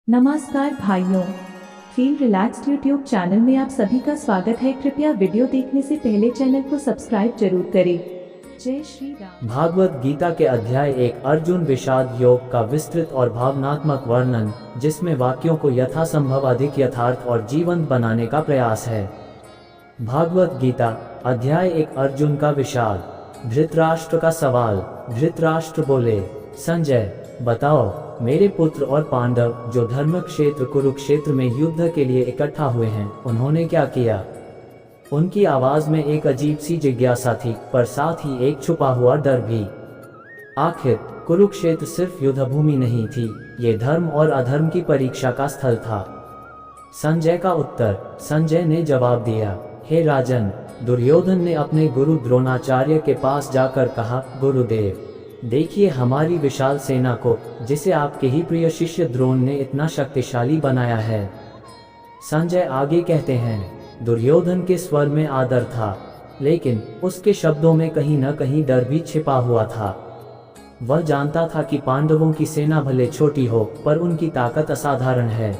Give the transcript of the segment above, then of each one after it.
नमस्कार भाइयों, feel relaxed YouTube channel में आप सभी का स्वागत है। कृपया वीडियो देखने से पहले चैनल को सब्सक्राइब जरूर करें। जय श्री राम। भागवत गीता के अध्याय 1 अर्जुन विषाद योग का विस्तृत और भावनात्मक वर्णन, जिसमें वाक्यों को यथासंभव अधिक यथार्थ और जीवंत बनाने का प्रयास है। भागवत गीता अध्याय 1 अर्जुन का विषाद। धृतराष्ट्र का सवाल। धृतराष्ट्र बोले, संजय बताओ, मेरे पुत्र और पांडव जो धर्म क्षेत्र कुरुक्षेत्र में युद्ध के लिए इकट्ठा हुए हैं, उन्होंने क्या किया? उनकी आवाज में एक अजीब सी जिज्ञासा थी, पर साथ ही एक छुपा हुआ डर भी। आखिर कुरुक्षेत्र सिर्फ युद्ध भूमि नहीं थी, ये धर्म और अधर्म की परीक्षा का स्थल था। संजय का उत्तर। संजय ने जवाब दिया, हे राजन, दुर्योधन ने अपने गुरु द्रोणाचार्य के पास जाकर कहा, गुरुदेव देखिए हमारी विशाल सेना को, जिसे आपके ही प्रिय शिष्य द्रोण ने इतना शक्तिशाली बनाया है। संजय आगे कहते हैं, दुर्योधन के स्वर में आदर था, लेकिन उसके शब्दों में कहीं न कहीं डर भी छिपा हुआ था। वह जानता था कि पांडवों की सेना भले छोटी हो, पर उनकी ताकत असाधारण है।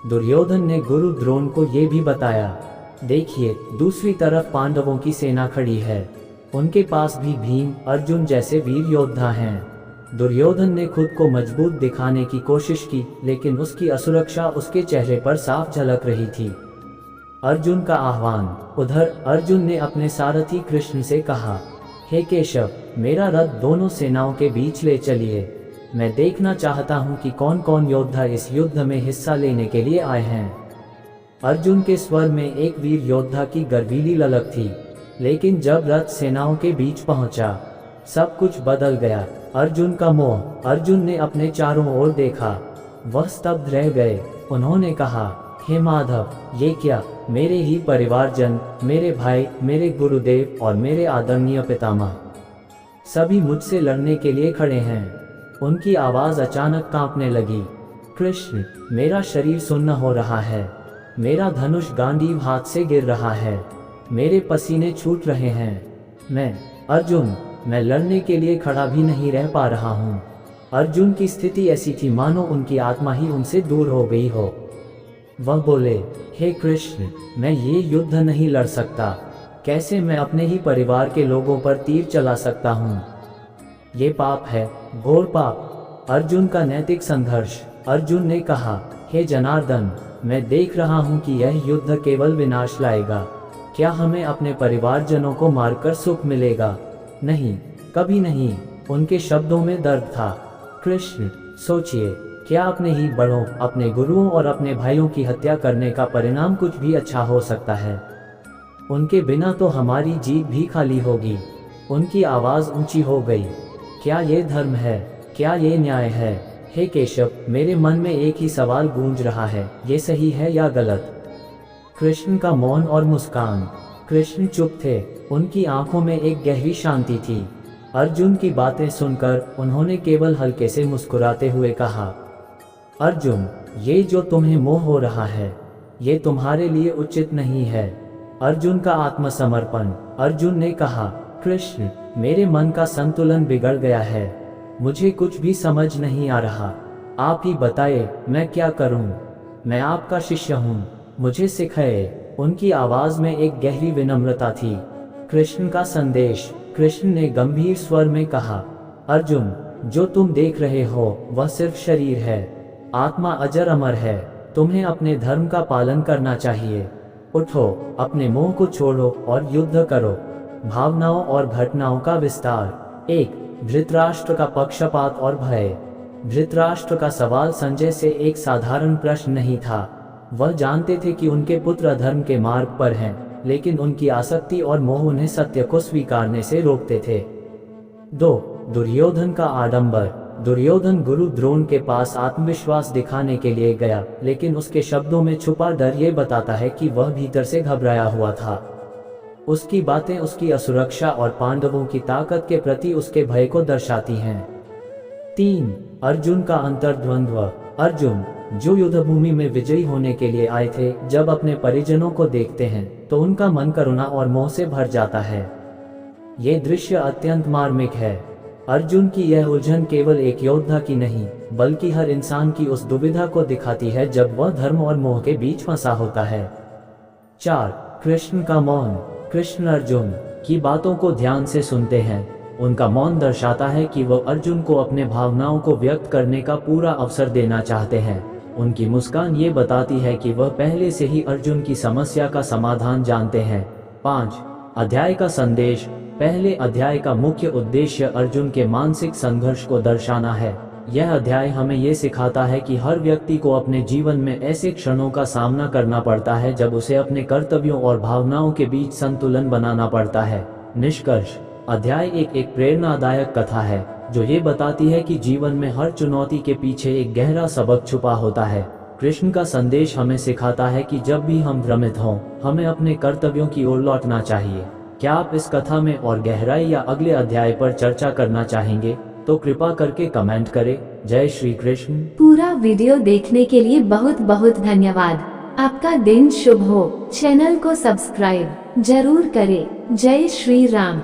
दुर्योधन ने गुरु द्रोण को ये भी बताया, देखिए दूसरी तरफ पांडवों की सेना खड़ी है, उनके पास भी भीम अर्जुन जैसे वीर योद्धा हैं। दुर्योधन ने खुद को मजबूत दिखाने की कोशिश की, लेकिन उसकी असुरक्षा उसके चेहरे पर साफ झलक रही थी। अर्जुन का आह्वान। उधर अर्जुन ने अपने सारथी कृष्ण से कहा, हे केशव, मेरा रथ दोनों सेनाओं के बीच ले चलिए। मैं देखना चाहता हूँ कि कौन कौन योद्धा इस युद्ध में हिस्सा लेने के लिए आए हैं। अर्जुन के स्वर में एक वीर योद्धा की गर्वीली ललक थी, लेकिन जब रथ सेनाओं के बीच पहुंचा, सब कुछ बदल गया। अर्जुन का मोह। अर्जुन ने अपने चारों ओर देखा, वह स्तब्ध रह गए। उन्होंने कहा, हे माधव, ये क्या? मेरे ही परिवारजन, मेरे भाई, मेरे गुरुदेव और मेरे आदरणीय पितामह, सभी मुझसे लड़ने के लिए खड़े हैं। उनकी आवाज अचानक कांपने लगी। कृष्ण, मेरा शरीर सुन्न हो रहा है, मेरा धनुष गांडीव हाथ से गिर रहा है, मेरे पसीने छूट रहे हैं। अर्जुन, मैं लड़ने के लिए खड़ा भी नहीं रह पा रहा हूँ। अर्जुन की स्थिति ऐसी थी मानो उनकी आत्मा ही उनसे दूर हो गई हो। वह बोले, हे कृष्ण, मैं ये युद्ध नहीं लड़ सकता। कैसे मैं अपने ही परिवार के लोगों पर तीर चला सकता हूँ? ये पाप है, घोर पाप। अर्जुन का नैतिक संघर्ष। अर्जुन ने कहा, हे जनार्दन, मैं देख रहा हूँ कि यह युद्ध केवल विनाश लाएगा। क्या हमें अपने परिवारजनों को मारकर सुख मिलेगा? नहीं, कभी नहीं। उनके शब्दों में दर्द था। कृष्ण, सोचिए, क्या अपने ही बड़ों, अपने गुरुओं और अपने भाइयों की हत्या करने का परिणाम कुछ भी अच्छा हो सकता है? उनके बिना तो हमारी जीभ भी खाली होगी। उनकी आवाज ऊंची हो गई। क्या ये धर्म है? क्या ये न्याय है? हे केशव, मेरे मन में एक ही सवाल गूंज रहा है, ये सही है या गलत? कृष्ण का मौन और मुस्कान। कृष्ण चुप थे, उनकी आंखों में एक गहरी शांति थी। अर्जुन की बातें सुनकर उन्होंने केवल हल्के से मुस्कुराते हुए कहा, अर्जुन, ये जो तुम्हें मोह हो रहा है, ये तुम्हारे लिए उचित नहीं है। अर्जुन का आत्मसमर्पण। अर्जुन ने कहा, कृष्ण, मेरे मन का संतुलन बिगड़ गया है, मुझे कुछ भी समझ नहीं आ रहा। आप ही बताइए, मैं क्या करूं? मैं आपका शिष्य हूं, मुझे सिखाए। उनकी आवाज में एक गहरी विनम्रता थी। कृष्ण का संदेश। कृष्ण ने गंभीर स्वर में कहा, अर्जुन, जो तुम देख रहे हो वह सिर्फ शरीर है, आत्मा अजर अमर है। तुम्हें अपने धर्म का पालन करना चाहिए। उठो, अपने मोह को छोड़ो और युद्ध करो। भावनाओं और घटनाओं का विस्तार। 1 धृतराष्ट्र का पक्षपात और भय। धृतराष्ट्र का सवाल संजय से एक साधारण प्रश्न नहीं था। वह जानते थे कि उनके पुत्र अधर्म के मार्ग पर हैं, लेकिन उनकी आसक्ति और मोह उन्हें सत्य को स्वीकारने से रोकते थे। 2 दुर्योधन का आडंबर। दुर्योधन गुरु द्रोण के पास आत्मविश्वास दिखाने के लिए गया, लेकिन उसके शब्दों में छुपा डर ये बताता है कि वह भीतर से घबराया हुआ था। उसकी बातें उसकी असुरक्षा और पांडवों की ताकत के प्रति उसके भय को दर्शाती हैं। 3 अर्जुन का अंतर्द्वंद्व। अर्जुन, जो युद्धभूमि में विजयी होने के लिए आए थे, जब अपने परिजनों को देखते हैं तो उनका मन करुणा और मोह से भर जाता है। ये दृश्य अत्यंत मार्मिक है। अर्जुन की यह उलझन केवल एक योद्धा की नहीं, बल्कि हर इंसान की उस दुविधा को दिखाती है जब वह धर्म और मोह के बीच फंसा होता है। 4. कृष्ण का मौन। कृष्ण अर्जुन की बातों को ध्यान से सुनते हैं। उनका मौन दर्शाता है कि वह अर्जुन को अपने भावनाओं को व्यक्त करने का पूरा अवसर देना चाहते हैं। उनकी मुस्कान ये बताती है कि वह पहले से ही अर्जुन की समस्या का समाधान जानते हैं। 5. अध्याय का संदेश। पहले अध्याय का मुख्य उद्देश्य अर्जुन के मानसिक संघर्ष को दर्शाना है। यह अध्याय हमें ये सिखाता है कि हर व्यक्ति को अपने जीवन में ऐसे क्षणों का सामना करना पड़ता है जब उसे अपने कर्तव्यों और भावनाओं के बीच संतुलन बनाना पड़ता है। निष्कर्ष। अध्याय एक प्रेरणादायक कथा है जो ये बताती है कि जीवन में हर चुनौती के पीछे एक गहरा सबक छुपा होता है। कृष्ण का संदेश हमें सिखाता है कि जब भी हम भ्रमित हों, हमें अपने कर्तव्यों की ओर लौटना चाहिए। क्या आप इस कथा में और गहराई या अगले अध्याय पर चर्चा करना चाहेंगे? तो कृपा करके कमेंट करें। जय श्री कृष्ण। पूरा वीडियो देखने के लिए बहुत बहुत धन्यवाद। आपका दिन शुभ हो। चैनल को सब्सक्राइब जरूर करें। जय श्री राम।